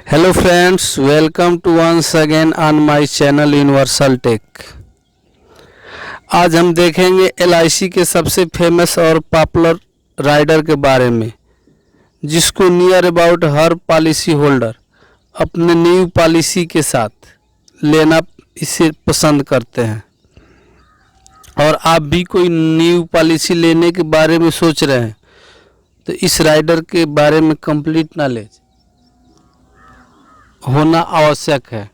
Hello friends, welcome to once again on my channel Universal Tech. आज हम देखेंगे LIC के सबसे फेमस और पॉपुलर राइडर के बारे में, जिसको near about her policy holder अपने न्यू पॉलिसी के साथ लेना इसे पसंद करते हैं। और आप भी कोई न्यू पॉलिसी लेने के बारे में सोच रहे हैं तो इस राइडर के बारे में कंप्लीट नॉलेज होना आवश्यक है।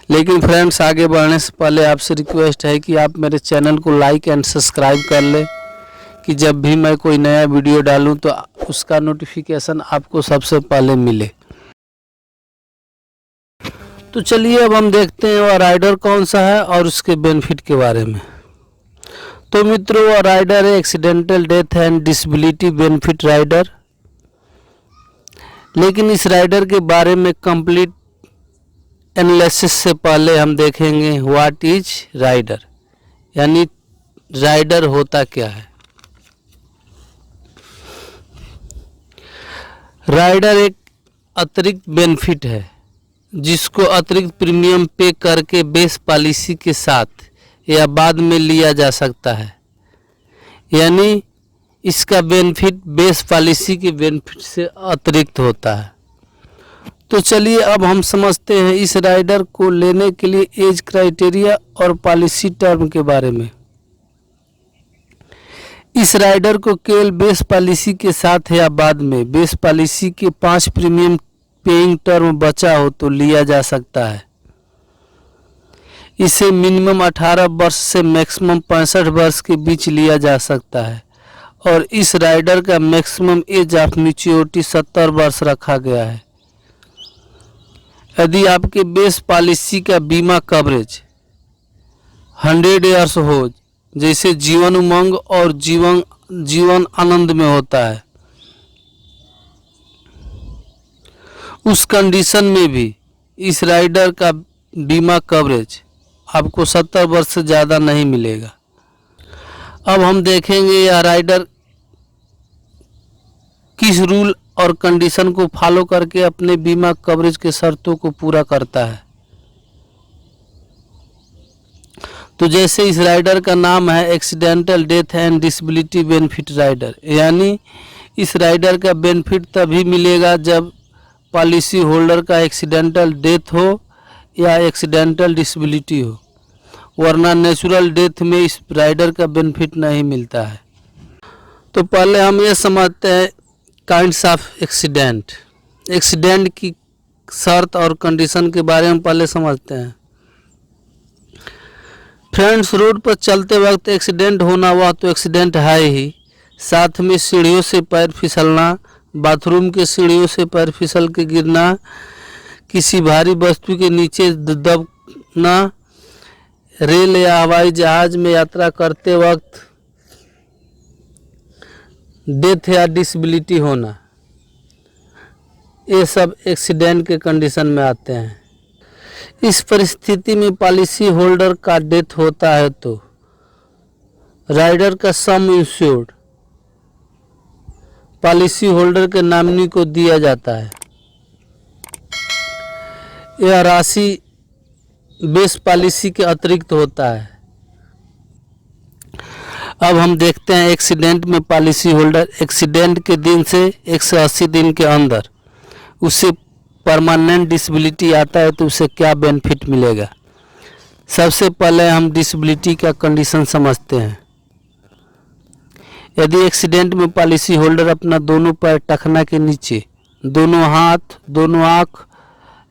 लेकिन फ्रेंड्स, आगे बढ़ने से पहले आपसे रिक्वेस्ट है कि आप मेरे चैनल को लाइक एंड सब्सक्राइब कर लें कि जब भी मैं कोई नया वीडियो डालूं तो उसका नोटिफिकेशन आपको सबसे पहले मिले। तो चलिए अब हम देखते हैं वह राइडर कौन सा है और उसके बेनिफिट के बारे में। तो मित्रों, वह राइडर है accidental death and disability benefit rider. लेकिन इस राइडर के बारे में कंप्लीट एनालिसिस से पहले हम देखेंगे व्हाट इज राइडर, यानी राइडर होता क्या है। राइडर एक अतिरिक्त बेनिफिट है जिसको अतिरिक्त प्रीमियम पे करके बेस पॉलिसी के साथ या बाद में लिया जा सकता है, यानी इसका बेनिफिट बेस पॉलिसी के बेनिफिट से अतिरिक्त होता है। तो चलिए अब हम समझते हैं इस राइडर को लेने के लिए एज क्राइटेरिया और पॉलिसी टर्म के बारे में। इस राइडर को केवल बेस पॉलिसी के साथ या बाद में बेस पॉलिसी के 5 प्रीमियम पेइंग टर्म बचा हो तो लिया जा सकता है। इसे मिनिमम 18 वर्ष से मैक्सिमम 65 वर्ष के बीच लिया जा सकता है और इस राइडर का मैक्सिमम एज ऑफ मैच्योरिटी 70 वर्ष रखा गया है। यदि आपके बेस पॉलिसी का बीमा कवरेज 100 ईयर्स हो, जैसे जीवन उमंग और जीवन आनंद में होता है, उस कंडीशन में भी इस राइडर का बीमा कवरेज आपको 70 वर्ष से ज़्यादा नहीं मिलेगा। अब हम देखेंगे यह राइडर किस रूल और कंडीशन को फॉलो करके अपने बीमा कवरेज के शर्तों को पूरा करता है। तो जैसे इस राइडर का नाम है accidental death and disability benefit rider, यानी इस राइडर का बेनिफिट तभी मिलेगा जब पॉलिसी होल्डर का एक्सीडेंटल डेथ हो या एक्सीडेंटल डिसेबिलिटी हो, वरना नेचुरल डेथ में इस राइडर का बेनिफिट नहीं मिलता है। तो पहले हम ये समझते हैं काइंड्स ऑफ एक्सीडेंट की शर्त और कंडीशन के बारे में पहले समझते हैं। फ्रेंड्स, रोड पर चलते वक्त एक्सीडेंट होना वह तो एक्सीडेंट है ही, साथ में सीढ़ियों से पैर फिसलना, बाथरूम के सीढ़ियों से पैर फिसल के गिरना, किसी भारी वस्तु के नीचे दबना, रेल या हवाई जहाज में यात्रा करते वक्त डेथ या डिसेबिलिटी होना, ये सब एक्सीडेंट के कंडीशन में आते हैं। इस परिस्थिति में पॉलिसी होल्डर का डेथ होता है तो राइडर का सम इंश्योर्ड पॉलिसी होल्डर के नॉमिनी को दिया जाता है। यह राशि बेस पॉलिसी के अतिरिक्त होता है। अब हम देखते हैं एक्सीडेंट में पॉलिसी होल्डर एक्सीडेंट के दिन से 180 दिन के अंदर उसे परमानेंट डिसेबिलिटी आता है तो उसे क्या बेनिफिट मिलेगा। सबसे पहले हम डिसेबिलिटी का कंडीशन समझते हैं। यदि एक्सीडेंट में पॉलिसी होल्डर अपना दोनों पैर टखना के नीचे, दोनों हाथ, दोनों आँख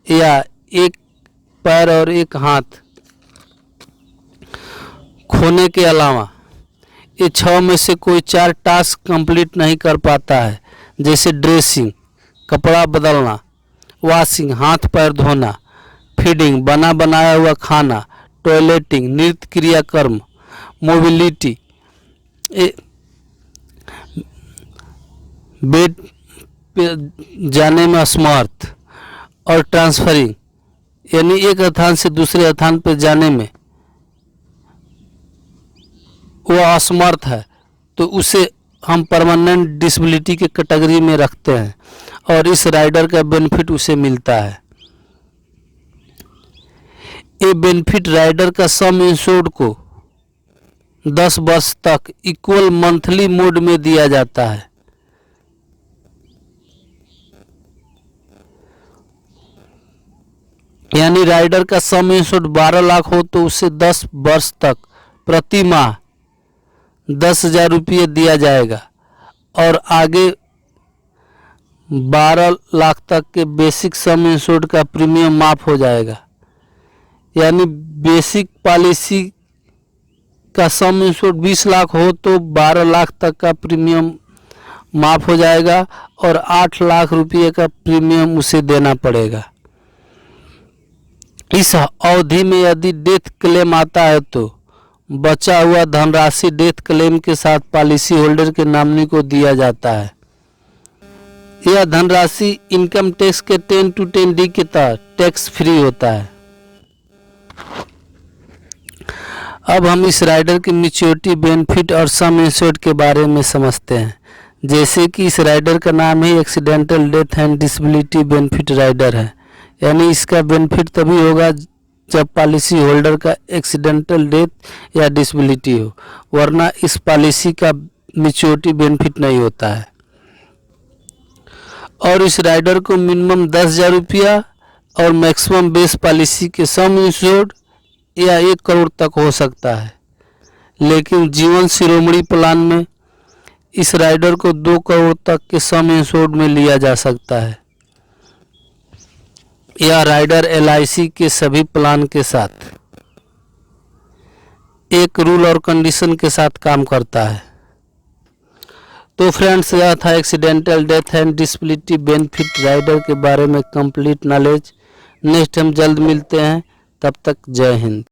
या एक पैर और एक हाथ खोने के अलावा ये 6 में से कोई 4 टास्क कंप्लीट नहीं कर पाता है, जैसे ड्रेसिंग, कपड़ा बदलना, वॉशिंग, हाथ पैर धोना, फीडिंग, बना बनाया हुआ खाना, टॉयलेटिंग, नृत्य क्रियाकर्म, मोबिलिटी, बेड पे जाने में असमर्थ और ट्रांसफरिंग, यानी एक स्थान से दूसरे स्थान पर जाने में वो असमर्थ है तो उसे हम परमानेंट डिसेबिलिटी के कैटेगरी में रखते हैं। और इस राइडर का बेनिफिट उसे मिलता है। ये बेनिफिट राइडर का सम इंश्योर्ड को 10 वर्ष तक इक्वल मंथली मोड में दिया जाता है। यानी राइडर का सम इंश्योर्ड 12 लाख हो तो उसे 10 वर्ष तक प्रति माह 10,000 रुपये दिया जाएगा और आगे 12 लाख तक के बेसिक सम इंश्योर्ड का प्रीमियम माफ हो जाएगा। यानी बेसिक पॉलिसी का सम इंश्योर्ड 20 लाख हो तो 12 लाख तक का प्रीमियम माफ हो जाएगा और 8 लाख रुपये का प्रीमियम उसे देना पड़ेगा। इस अवधि में यदि डेथ क्लेम आता है तो बचा हुआ धनराशि डेथ क्लेम के साथ पॉलिसी होल्डर के नॉमिनी को दिया जाता है। यह धनराशि इनकम टैक्स के 10(10)(d) के तहत टैक्स फ्री होता है। अब हम इस राइडर की मैच्योरिटी बेनिफिट और सम इंश्योर्ड के बारे में समझते हैं। जैसे कि इस राइडर का नाम ही accidental death and disability benefit rider है। यानी इसका बेनिफिट तभी होगा जब पॉलिसी होल्डर का एक्सीडेंटल डेथ या डिसेबिलिटी हो, वरना इस पॉलिसी का मैच्योरिटी बेनिफिट नहीं होता है। और इस राइडर को मिनिमम 10,000 रुपया और मैक्सिमम बेस पॉलिसी के सम इंश्योर्ड या 1 करोड़ तक हो सकता है। लेकिन जीवन शिरोमणि प्लान में इस राइडर को 2 करोड़ तक के सम इंश्योर्ड में लिया जा सकता है। यह राइडर LIC के सभी प्लान के साथ एक रूल और कंडीशन के साथ काम करता है। तो फ्रेंड्स, यह था accidental death and disability benefit rider के बारे में कंप्लीट नॉलेज। नेक्स्ट हम जल्द मिलते हैं, तब तक जय हिंद।